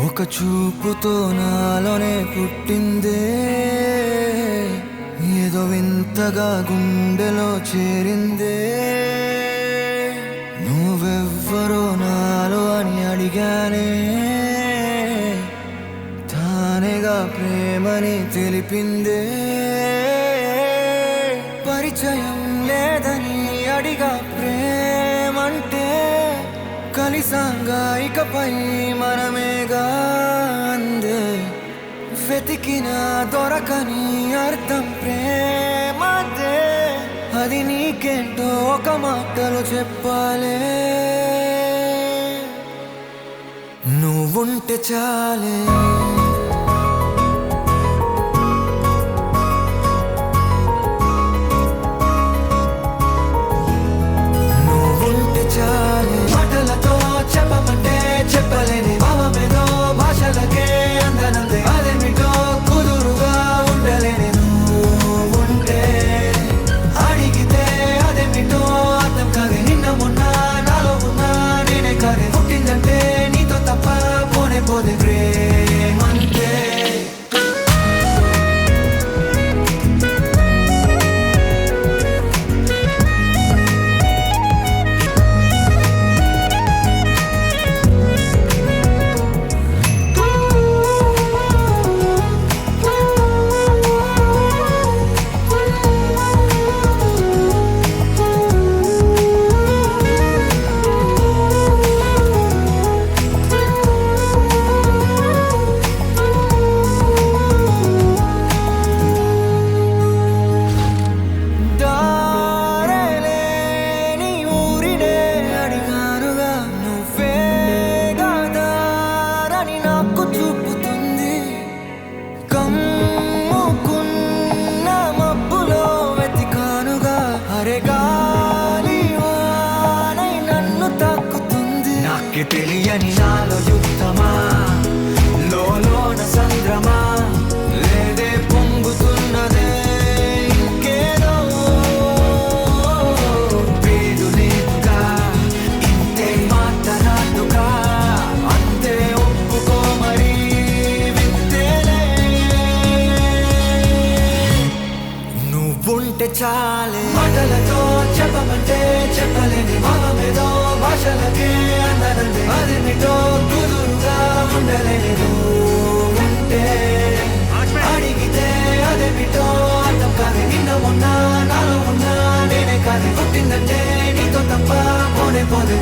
ఒక చూపుతో నాలోనే పుట్టిందే, ఏదో వింతగా గుండెలో చేరిందే. నువ్వెవ్వరో నాలో అని అడిగానే, తానేగా ప్రేమని తెలిపిందే. పరిచయం లేదని అడిగా ప్రేమంటే, కలిసాంగా ఇకపై మనమేగా అందే. వెతికినా దొరకని అర్థం ప్రేమదే, అది నీకేంటో ఒక మాటలో చెప్పాలే. నువ్వుంటే చాలే, నువ్వుంటే చాలే. మాటలతో చెప్పమంటే చెప్పలేని భావమేదో భాషలకే అందనందే. అదేమిటో కుదురుగా ఉండలేని నువ్వుంటే, అడిగితే అదేమిటో అర్థం కాదే. నిన్న మొన్న నాలో ఉన్నా నేనే కాదే. పుట్టిందంటే నీతో తప్ప పోనే పోదే ప్రేమంతే. తెలియని నాలో యుద్ధమా, లోన సంద్రమా, లేదే పొంగుతున్నదే ఇంకేదో. పేరు లేదుగా ఇంతే మాటరాదుగా, అంతే ఒప్పుకో మరి వింతేలే. నువ్వుంటే చాలే. మాటలతో చెప్పమంటే చెప్పలేని భావమేదో భాషలకే అందనందే. అదేమిటో కుదురుగా ఉండలేని నువ్వుంటే, అడిగితే అదేమిటో అర్థం కాదే. నిన్న మొన్న నాలో ఉన్నా నేనే కాదే. పుట్టిందంటే నీతో తప్ప పోనే పోదే.